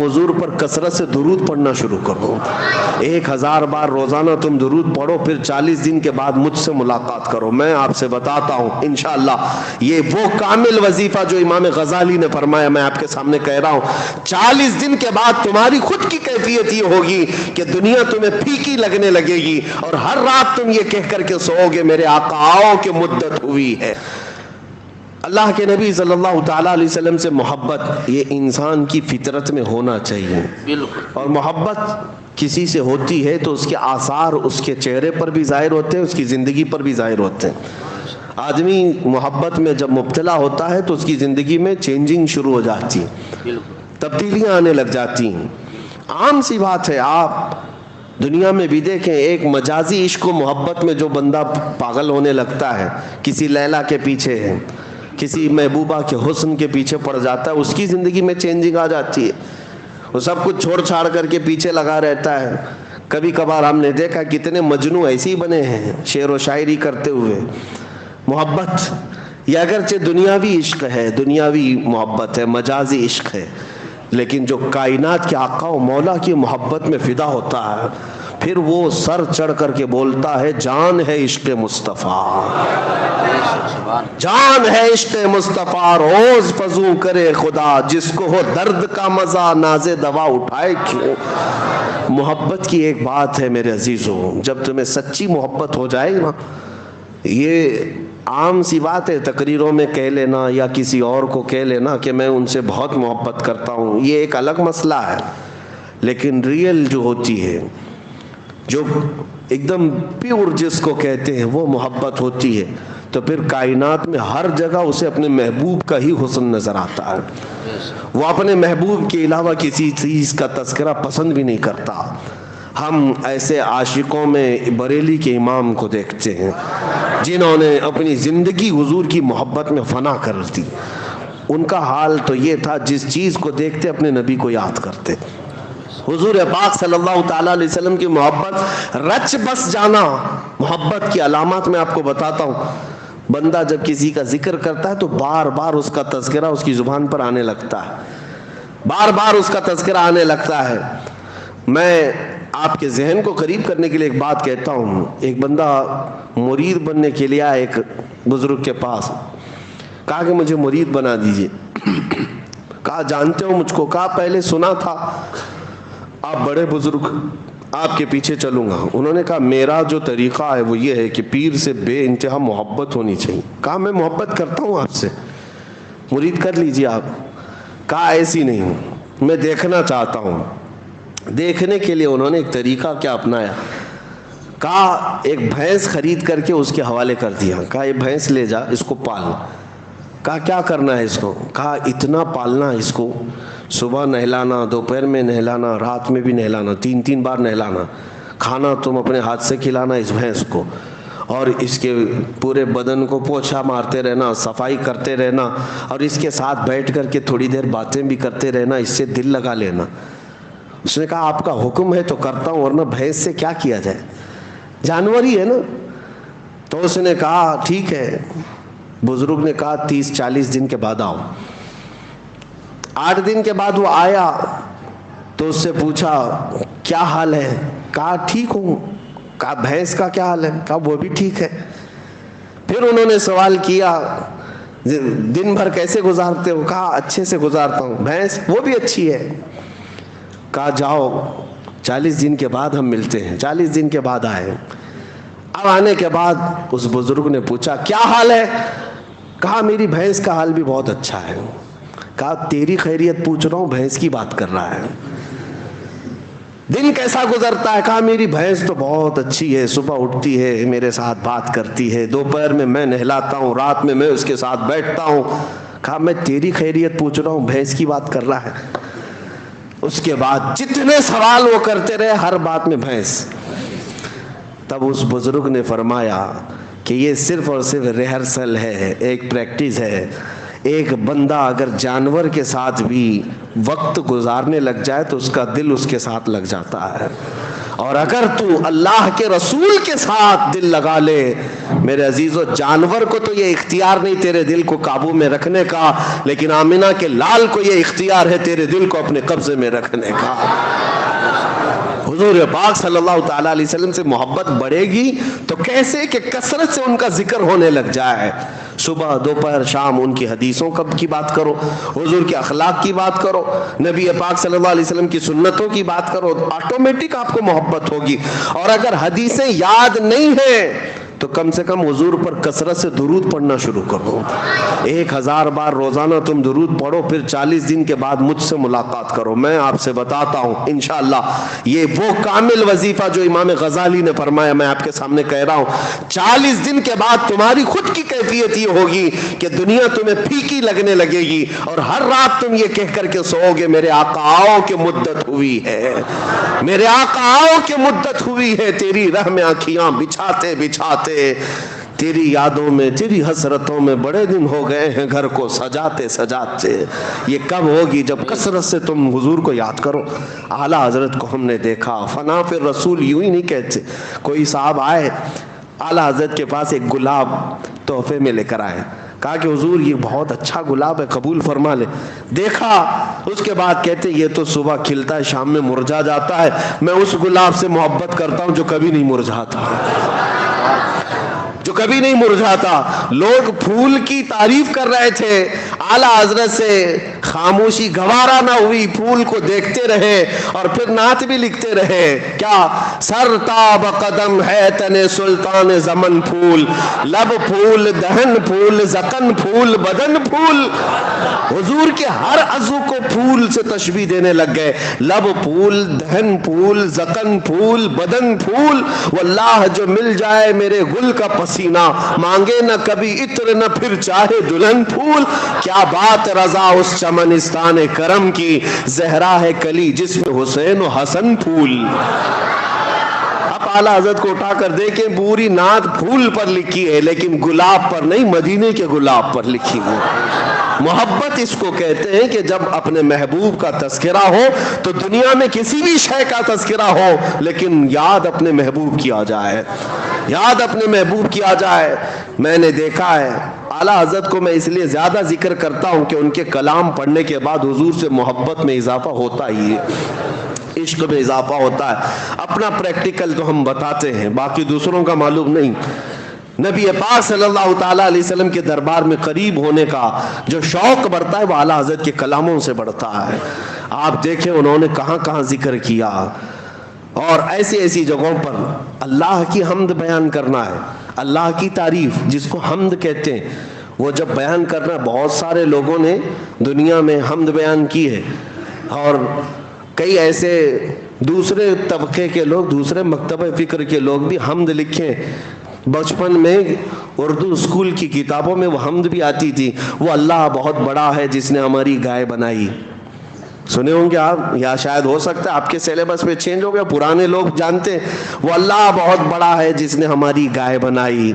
حضور پر کثرت سے درود پڑھنا شروع کرو. 1000 بار روزانہ تم درود پڑھو, پھر 40 دن کے بعد مجھ سے ملاقات کرو. میں آپ سے بتاتا ہوں انشاءاللہ یہ وہ کامل وظیفہ جو امام غزالی نے فرمایا میں آپ کے سامنے کہہ رہا ہوں. 40 دن کے بعد تمہاری خود کی کیفیت یہ ہوگی کہ دنیا تمہیں پھیکی لگنے لگے گی, اور ہر رات تم یہ کہہ کر کے سو گے میرے آقا آؤ کہ مدت ہوئی ہے. اللہ کے نبی صلی اللہ تعالیٰ علیہ وسلم سے محبت یہ انسان کی فطرت میں ہونا چاہیے. اور محبت کسی سے ہوتی ہے تو اس کے آثار اس کے چہرے پر بھی ظاہر ہوتے ہیں, اس کی زندگی پر بھی ظاہر ہوتے ہیں. آدمی محبت میں جب مبتلا ہوتا ہے تو اس کی زندگی میں چینجنگ شروع ہو جاتی ہے, تبدیلیاں آنے لگ جاتی ہیں. عام سی بات ہے, آپ دنیا میں بھی دیکھیں ایک مجازی عشق و محبت میں جو بندہ پاگل ہونے لگتا ہے, کسی لیلا کے پیچھے ہے, کسی محبوبہ کے حسن کے پیچھے پڑ جاتا ہے, اس کی زندگی میں چینجنگ آ جاتی ہے. وہ سب کچھ چھوڑ چھاڑ کر کے پیچھے لگا رہتا ہے. کبھی کبھار ہم نے دیکھا کتنے مجنوں ایسے ہی بنے ہیں شعر و شاعری کرتے ہوئے. محبت یہ اگرچہ دنیاوی عشق ہے, دنیاوی محبت ہے, مجازی عشق ہے, لیکن جو کائنات کے آقا و مولا کی محبت میں فدا ہوتا ہے پھر وہ سر چڑھ کر کے بولتا ہے جان ہے عشق مصطفیٰ, جان ہے عشق مصطفیٰ, روز فزوں کرے خدا, جس کو ہو درد کا مزہ ناز دوا اٹھائے کیوں. محبت کی ایک بات ہے میرے عزیزوں, جب تمہیں سچی محبت ہو جائے نا, یہ عام سی بات ہے تقریروں میں کہہ لینا یا کسی اور کو کہہ لینا کہ میں ان سے بہت محبت کرتا ہوں, یہ ایک الگ مسئلہ ہے. لیکن ریئل جو ہوتی ہے, جو ایک دم پیور جس کو کہتے ہیں وہ محبت ہوتی ہے, تو پھر کائنات میں ہر جگہ اسے اپنے محبوب کا ہی حسن نظر آتا ہے. وہ اپنے محبوب کے علاوہ کسی چیز کا تذکرہ پسند بھی نہیں کرتا. ہم ایسے عاشقوں میں بریلی کے امام کو دیکھتے ہیں جنہوں نے اپنی زندگی حضور کی محبت میں فنا کر دی. ان کا حال تو یہ تھا جس چیز کو دیکھتے اپنے نبی کو یاد کرتے. حضور پاک صلی اللہ تعالیٰ علیہ وسلم کی محبت رچ بس جانا. محبت کی علامات میں آپ کو بتاتا ہوں. بندہ جب کسی کا ذکر کرتا ہے تو بار بار اس کا تذکرہ اس کی زبان پر آنے لگتا ہے, بار بار اس کا تذکرہ آنے لگتا ہے. میں آپ کے ذہن کو قریب کرنے کے لیے ایک بات کہتا ہوں. ایک بندہ مرید بننے کے لیے آیا ایک بزرگ کے پاس, کہا کہ مجھے مرید بنا دیجئے. کہا جانتے ہو مجھ کو؟ کہا پہلے سنا تھا آپ بڑے بزرگ, آپ کے پیچھے چلوں گا. انہوں نے کہا میرا جو طریقہ ہے وہ یہ ہے کہ پیر سے بے انتہا محبت ہونی چاہیے. کہا میں محبت کرتا ہوں آپ سے, مرید کر لیجئے آپ. کہا ایسی نہیں, میں دیکھنا چاہتا ہوں. دیکھنے کے لیے انہوں نے ایک طریقہ کیا اپنایا, کہا ایک بھینس خرید کر کے اس کے حوالے کر دیا. کہا یہ بھینس لے جا, اس کو پال. کہا کیا کرنا ہے اس کو؟ کہا اتنا پالنا اس کو, صبح نہلانا, دوپہر میں نہلانا, رات میں بھی نہلانا, 3 بار نہلانا. کھانا تم اپنے ہاتھ سے کھلانا اس بھینس کو, اور اس کے پورے بدن کو پوچھا مارتے رہنا, صفائی کرتے رہنا, اور اس کے ساتھ بیٹھ کر کے تھوڑی دیر باتیں بھی کرتے رہنا, اس سے دل لگا لینا. اس نے کہا آپ کا حکم ہے تو کرتا ہوں, ورنہ بھینس سے کیا کیا جائے, جانور ہی ہے نا. تو اس نے کہا ٹھیک ہے. بزرگ نے کہا 30-40 دن کے بعد آؤ. 8 دن کے بعد وہ آیا تو اس سے پوچھا کیا حال ہے؟ کہا ٹھیک ہوں. کہا بھینس کا کیا حال ہے؟ کہا وہ بھی ٹھیک ہے. پھر انہوں نے سوال کیا دن بھر کیسے گزارتے ہو؟ کہا اچھے سے گزارتا ہوں. بھینس وہ بھی اچھی ہے. کہا جاؤ 40 دن کے بعد ہم ملتے ہیں. 40 دن کے بعد آئے. اب آنے کے بعد اس بزرگ نے پوچھا کیا حال ہے؟ کہا میری بھینس کا حال بھی بہت اچھا ہے. کہا تیری خیریت پوچھ رہا ہوں, بھینس کی بات کر رہا ہے. دن کیسا گزرتا ہے؟ کہا میری بھینس تو بہت اچھی ہے, صبح اٹھتی ہے میرے ساتھ بات کرتی ہے, دوپہر میں نہلاتا ہوں, رات میں اس کے ساتھ بیٹھتا ہوں. کہا میں تیری خیریت پوچھ رہا ہوں, بھینس کی بات کر رہا ہے. اس کے بعد جتنے سوال وہ کرتے رہے ہر بات میں بھینس. تب اس بزرگ نے فرمایا کہ یہ صرف اور صرف ریہرسل ہے, ایک پریکٹس ہے. ایک بندہ اگر جانور کے ساتھ بھی وقت گزارنے لگ جائے تو اس کا دل اس کے ساتھ لگ جاتا ہے, اور اگر تو اللہ کے رسول کے ساتھ دل لگا لے میرے عزیزو، جانور کو تو یہ اختیار نہیں تیرے دل کو قابو میں رکھنے کا، لیکن آمنہ کے لال کو یہ اختیار ہے تیرے دل کو اپنے قبضے میں رکھنے کا۔ حضور پاک صلی اللہ تعالیٰ علیہ وسلم سے محبت بڑھے گی تو کیسے کہ کثرت سے ان کا ذکر ہونے لگ جائے، صبح دوپہر شام ان کی حدیثوں کی بات کرو، حضور کے اخلاق کی بات کرو، نبی پاک صلی اللہ علیہ وسلم کی سنتوں کی بات کرو، آٹومیٹک آپ کو محبت ہوگی۔ اور اگر حدیثیں یاد نہیں ہیں تو کم سے کم حضور پر کثرت سے درود پڑھنا شروع کرو۔ 1000 بار روزانہ تم درود پڑھو، پھر 40 دن کے بعد مجھ سے ملاقات کرو، میں آپ سے بتاتا ہوں انشاءاللہ یہ وہ کامل وظیفہ جو امام غزالی نے فرمایا میں آپ کے سامنے کہہ رہا ہوں۔ 40 دن کے بعد تمہاری خود کی کیفیت یہ ہوگی کہ دنیا تمہیں پھیکی لگنے لگے گی، اور ہر رات تم یہ کہہ کر کے سو گے میرے آقا آؤ کہ مدت ہوئی ہے، میرے آقا آؤ کہ مدت ہوئی ہے، تیری راہ میں آنکھیاں بچھاتے بچھاتے تیری یادوں میں تیری حسرتوں میں بڑے دن ہو گئے ہیں گھر کو سجاتے سجاتے۔ یہ کب ہوگی؟ جب کثرت سے تم حضور کو یاد کرو۔ اعلیٰ حضرت کو ہم نے دیکھا، فنا پھر رسول یوں ہی نہیں کہتے۔ کوئی صاحب آئے اعلیٰ حضرت کے پاس، ایک گلاب تحفے میں لے کر آئے، کہا کہ حضور یہ بہت اچھا گلاب ہے، قبول فرما لے۔ دیکھا، اس کے بعد کہتے یہ تو صبح کھلتا ہے شام میں مرجھا جاتا ہے، میں اس گلاب سے محبت کرتا ہوں جو کبھی نہیں مرجھاتا، جو کبھی نہیں مرجھاتا۔ لوگ پھول کی تعریف کر رہے تھے، اعلیٰ حضرت سے خاموشی گوارا نہ ہوئی، پھول کو دیکھتے رہے اور پھر نعت بھی لکھتے رہے۔ کیا؟ سر تاب قدم ہے تن سلطان زمن پھول، لب پھول دہن پھول زکن پھول بدن پھول۔ حضور کے ہر عضو کو پھول سے تشبیہ دینے لگ گئے، لب پھول دہن پھول زکن پھول بدن پھول۔ واللہ جو مل جائے میرے گل کا پسینہ، مانگے نہ کبھی عطر نہ پھر چاہے دلہن پھول۔ کیا بات رضا اس چمنستان کرم کی، زہرا ہے کلی جس میں حسین و حسن پھول۔ اب اعلیٰ حضرت کو اٹھا کر دیکھیں، پوری نعت پھول پر لکھی ہے لیکن گلاب پر نہیں، مدینے کے گلاب پر لکھی ہے۔ محبت اس کو کہتے ہیں کہ جب اپنے محبوب کا تذکرہ ہو تو دنیا میں کسی بھی شے کا تذکرہ ہو لیکن یاد اپنے محبوب کی آ جائے، یاد اپنے محبوب کی آ جائے۔ میں نے دیکھا ہے اعلیٰ حضرت کو میں اس لیے زیادہ ذکر کرتا ہوں کہ ان کے کلام پڑھنے کے بعد حضور سے محبت میں اضافہ ہوتا ہی ہے، عشق میں اضافہ ہوتا ہے۔ اپنا پریکٹیکل تو ہم بتاتے ہیں، باقی دوسروں کا معلوم نہیں۔ نبی پاک صلی اللہ تعالیٰ علیہ وسلم کے دربار میں قریب ہونے کا جو شوق بڑھتا ہے وہ اعلیٰ حضرت کے کلاموں سے بڑھتا ہے۔ آپ دیکھیں انہوں نے کہاں کہاں ذکر کیا، اور ایسی ایسی جگہوں پر اللہ کی حمد بیان کرنا ہے، اللہ کی تعریف جس کو حمد کہتے ہیں، وہ جب بیان کرنا، بہت سارے لوگوں نے دنیا میں حمد بیان کی ہے، اور کئی ایسے دوسرے طبقے کے لوگ، دوسرے مکتبہ فکر کے لوگ بھی حمد لکھیں۔ بچپن میں اردو اسکول کی کتابوں میں وہ حمد بھی آتی تھی، وہ اللہ بہت بڑا ہے جس نے ہماری گائے بنائی۔ سنے ہوں گے آپ، یا شاید ہو سکتا ہے آپ کے سیلیبس میں چینج ہو گیا، پرانے لوگ جانتے ہیں، وہ اللہ بہت بڑا ہے جس نے ہماری گائے بنائی۔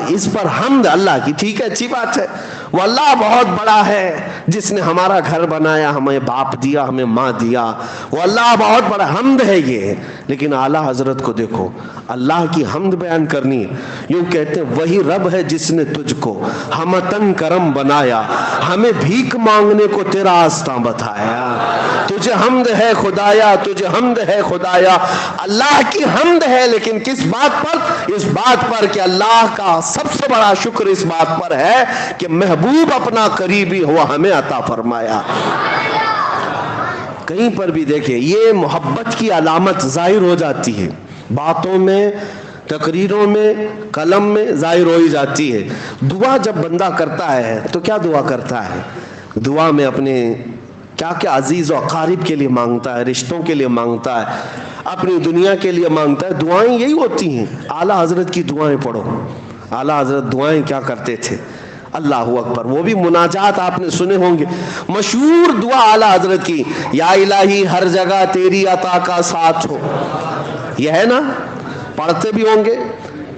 اس پر حمد اللہ کی، ٹھیک ہے، اچھی بات ہے، وہ اللہ بہت بڑا ہے جس نے ہمارا گھر بنایا، ہمیں باپ دیا، ہمیں ماں دیا، وہ اللہ بہت بڑا حمد ہے یہ۔ لیکن اعلیٰ حضرت کو دیکھو، اللہ کی حمد بیان کرنی ہے، یوں کہتے ہیں وہی رب ہے جس نے تجھ کو ہمتن کرم بنایا، ہمیں بھیک مانگنے کو تیرا آستاں بتایا۔ تجھے حمد ہے خدایا، تجھے حمد ہے خدایا۔ اللہ کی حمد ہے، لیکن کس بات پر؟ اس بات پر کہ اللہ کا سب سے بڑا شکر اس بات پر ہے کہ محبوب اپنا قریبی ہوا ہمیں عطا فرمایا۔ کہیں پر بھی دیکھیں یہ محبت کی علامت ظاہر ہو جاتی ہے، باتوں میں، تقریروں میں، قلم میں ظاہر ہو ہی جاتی ہے۔ دعا جب بندہ کرتا ہے تو کیا دعا کرتا ہے؟ دعا میں اپنے کیا کیا عزیز و اقارب کے لیے مانگتا ہے، رشتوں کے لیے مانگتا ہے، اپنی دنیا کے لیے مانگتا ہے۔ دعائیں یہی ہوتی ہیں۔ اعلیٰ حضرت کی دعائیں پڑھو، اعلیٰ حضرت دعائیں کیا کرتے تھے؟ اللہ اکبر، وہ بھی مناجات آپ نے سنے ہوں گے، مشہور دعا اعلیٰ حضرت کی، یا الہی ہر جگہ تیری عطا کا ساتھ ہو، یہ ہے نا، پڑھتے بھی ہوں گے۔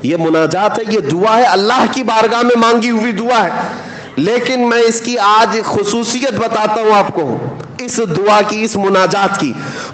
یہ مناجات ہے، یہ دعا ہے، اللہ کی بارگاہ میں مانگی ہوئی دعا ہے۔ لیکن میں اس کی آج خصوصیت بتاتا ہوں آپ کو، اس دعا کی، اس مناجات کی۔